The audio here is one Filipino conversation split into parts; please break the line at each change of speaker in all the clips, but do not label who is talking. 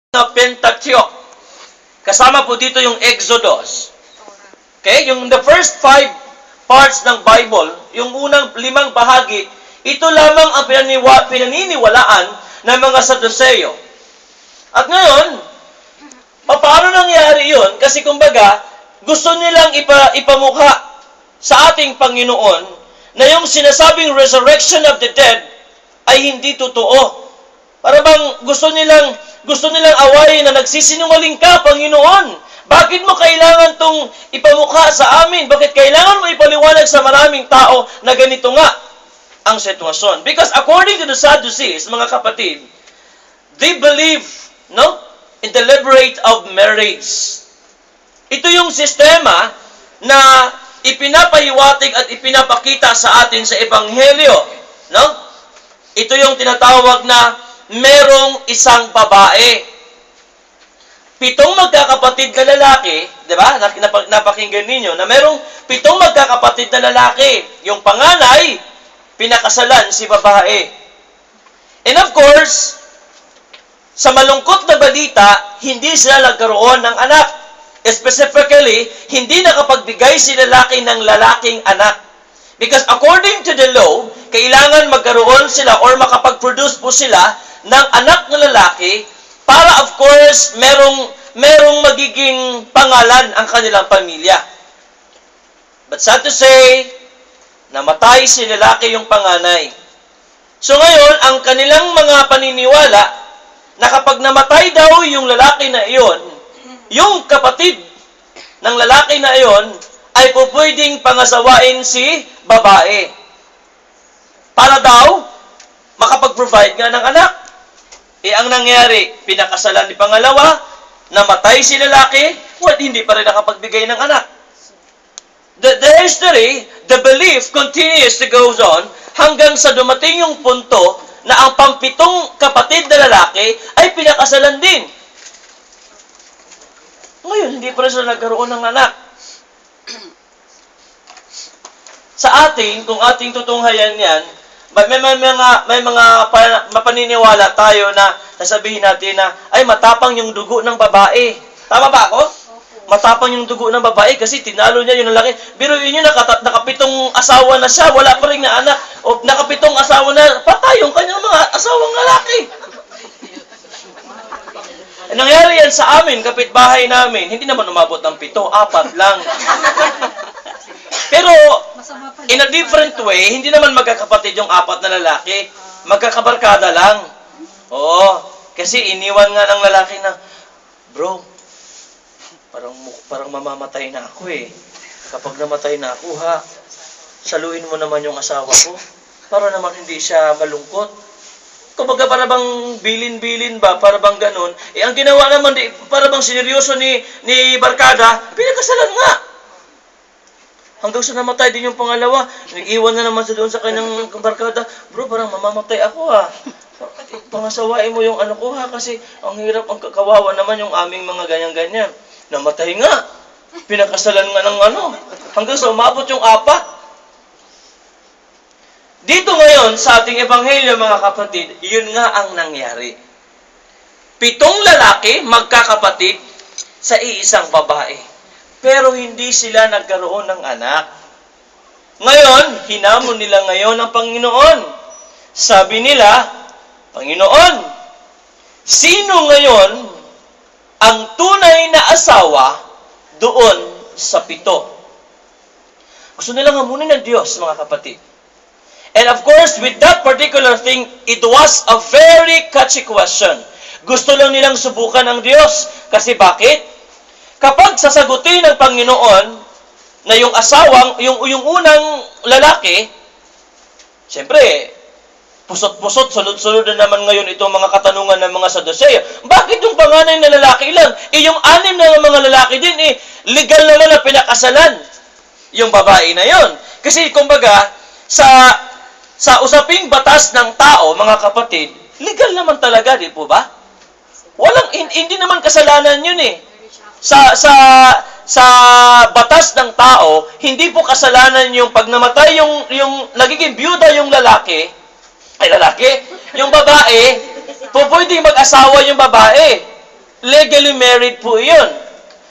na Pentateuch. Kasama po dito yung Exodus. Okay? Yung the first 5 parts ng Bible, yung unang 5 bahagi, ito lamang ang pinaniniwalaan ng mga Saduceo. At ngayon, paano nangyari yun? Kasi kumbaga, gusto nilang ipamukha sa ating Panginoon na yung sinasabing resurrection of the dead ay hindi totoo. Para bang gusto nilang awayin na nagsisinungaling ka, Panginoon. Bakit mo kailangan tong ipamukha sa amin? Bakit kailangan mo ipaliwanag sa maraming tao na ganito nga ang sitwasyon? Because according to the Sadducees, mga kapatid, they believe, in the liberate of marriage. Ito yung sistema na ipinapahiwatig at ipinapakita sa atin sa Ebanghelyo. Ito yung tinatawag na merong isang babae. 7 magkakapatid na lalaki, di ba? Napakinggan ninyo na merong 7 magkakapatid na lalaki. Yung panganay, pinakasalan si babae. And of course, sa malungkot na balita, hindi sila nagkaroon ng anak. Specifically, hindi nakapagbigay si lalaki ng lalaking anak. Because according to the law, kailangan magkaroon sila or makapag-produce po sila ng anak na lalaki para of course merong magiging pangalan ang kanilang pamilya. But sad to say, namatay si lalaki yung panganay. So ngayon, ang kanilang mga paniniwala na kapag namatay daw yung lalaki na iyon, yung kapatid ng lalaki na iyon ay pupwedeng pangasawain si babae. Para daw makapag-provide nga ng anak. Ang nangyari, pinakasalan ni pangalawa, namatay si lalaki, hindi pa rin nakapagbigay ng anak. The history, the belief continues to goes on hanggang sa dumating yung punto na ang 7 kapatid na lalaki ay pinakasalan din. Ngayon, hindi pa rin sila nagkaroon ng anak. Sa atin, kung ating tutunghayan yan, may mga mapaniniwala tayo na sasabihin natin na, ay matapang yung dugo ng babae. Tama ba ako? Matapang yung dugo ng babae kasi tinalo niya yung lalaki. Biruin niyo, nakapitong asawa na siya, wala pa rin na anak. O nakapitong asawa na, patay yung kanyang mga asawang lalaki. Nangyari yan sa amin, kapitbahay namin. Hindi naman umabot ng 7, 4 lang. Pero, in a different way, hindi naman magkakapatid yung 4 na lalaki. Magkakabarkada lang. Oo. Kasi iniwan nga ng lalaki na, bro, parang mamamatay na ako eh. Kapag namatay na ako, saluhin mo naman yung asawa ko. Para naman hindi siya malungkot. Kumbaga para bang bilin-bilin ba, para bang ganun. Ang ginawa naman, para bang sineryoso ni Barkada, pinakasalan nga. Hanggang sa namatay din yung pangalawa, nag-iwan na naman sa doon sa kanyang Barkada, bro, parang mamamatay ako Pangasawain mo yung ano ko kasi ang hirap, ang kawawa naman yung aming mga ganyan-ganyan. Namatay nga. Pinakasalan nga ng hanggang sa umabot yung 4. Dito ngayon, sa ating Ebanghelyo, mga kapatid, yun nga ang nangyari. 7 lalaki, magkakapatid, sa iisang babae. Pero hindi sila nagkaroon ng anak. Ngayon, hinamon nila ngayon ang Panginoon. Sabi nila, Panginoon, sino ngayon ang tunay na asawa doon sa 7? Gusto nilang hamunin ng Diyos, mga kapatid. And of course, with that particular thing, it was a very catchy question. Gusto lang nilang subukan ng Diyos. Kasi bakit? Kapag sasagutin ng Panginoon na yung asawang, yung unang lalaki, siyempre, pusot-pusot, sunod-sunod na naman ngayon itong mga katanungan ng mga Saduceo. Bakit yung panganay na lalaki lang? Yung 6 na mga lalaki din, legal naman na pinakasalan yung babae na yon. Kasi kumbaga, sa usaping batas ng tao, mga kapatid, legal naman talaga, di po ba? Hindi naman kasalanan yun Sa batas ng tao, hindi po kasalanan yung pag namatay yung nagiging byuda yung lalaki, yung babae, pwedeng mag-asawa yung babae. legally married po iyon.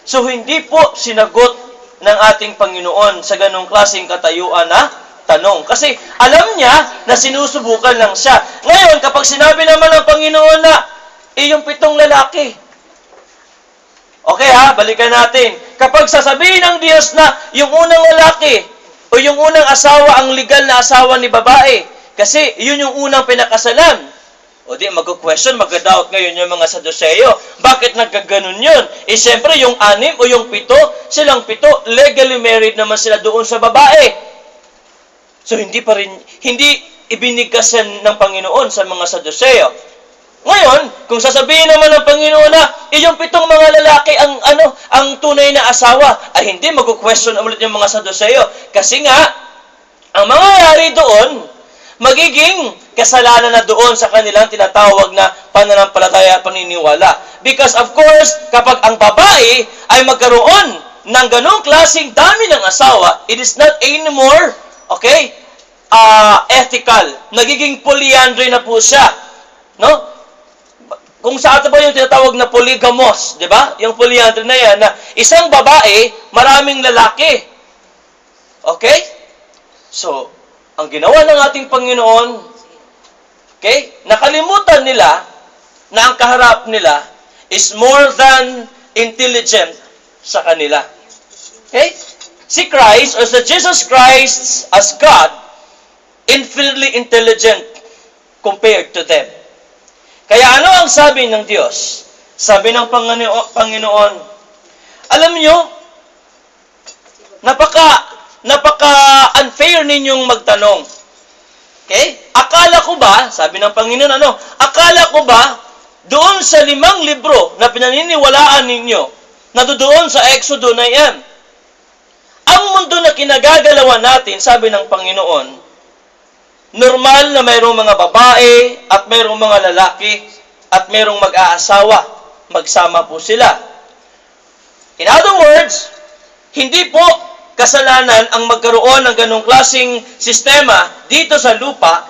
So, hindi po sinagot ng ating Panginoon sa ganong klaseng katayuan na tanong. Kasi alam niya na sinusubukan lang siya. Ngayon, kapag sinabi naman ng Panginoon na, yung 7 lalaki. Okay ha, balikan natin. Kapag sasabihin ng Diyos na yung unang lalaki o yung unang asawa ang legal na asawa ni babae, kasi yun yung unang pinakasalan. O di, mag-question, mag-doubt ngayon yung mga Saduceo. Bakit nagkaganon yun? Siyempre, yung 6 o yung 7, silang 7, legally married naman sila doon sa babae. So, hindi ibinigkasan ng Panginoon sa mga Saduceo. Ngayon, kung sasabihin naman ng Panginoon na, yung 7 mga lalaki ang tunay na asawa, ay hindi, mag-question ulit yung mga Saduceo. Kasi nga, ang mangyayari doon, magiging kasalanan na doon sa kanilang tinatawag na pananampalataya at paniniwala. Because of course, kapag ang babae ay magkaroon ng ganong klaseng dami ng asawa, it is not anymore, ethical. Nagiging polyandry na po siya. No? Kung sa atin ba yung tinatawag na polygamous, di ba? Yung polyandry na yan, na isang babae, maraming lalaki. Okay? So, ang ginawa ng ating Panginoon, nakalimutan nila na ang kaharap nila is more than intelligent sa kanila. Okay? Si Christ, or si Jesus Christ as God, infinitely intelligent compared to them. Kaya ano ang sabi ng Diyos? Sabi ng Panginoon, alam nyo, napaka-unfair ninyong magtanong. Okay? Akala ko ba, sabi ng Panginoon, akala ko ba, doon sa 5 libro na pinaniniwalaan ninyo, na doon sa Exodo na yan, ang mundo na kinagagalawan natin, sabi ng Panginoon, normal na mayroong mga babae, at mayroong mga lalaki, at mayroong mag-aasawa, magsama po sila. In other words, hindi po kasalanan ang magkaroon ng ganong klaseng sistema dito sa lupa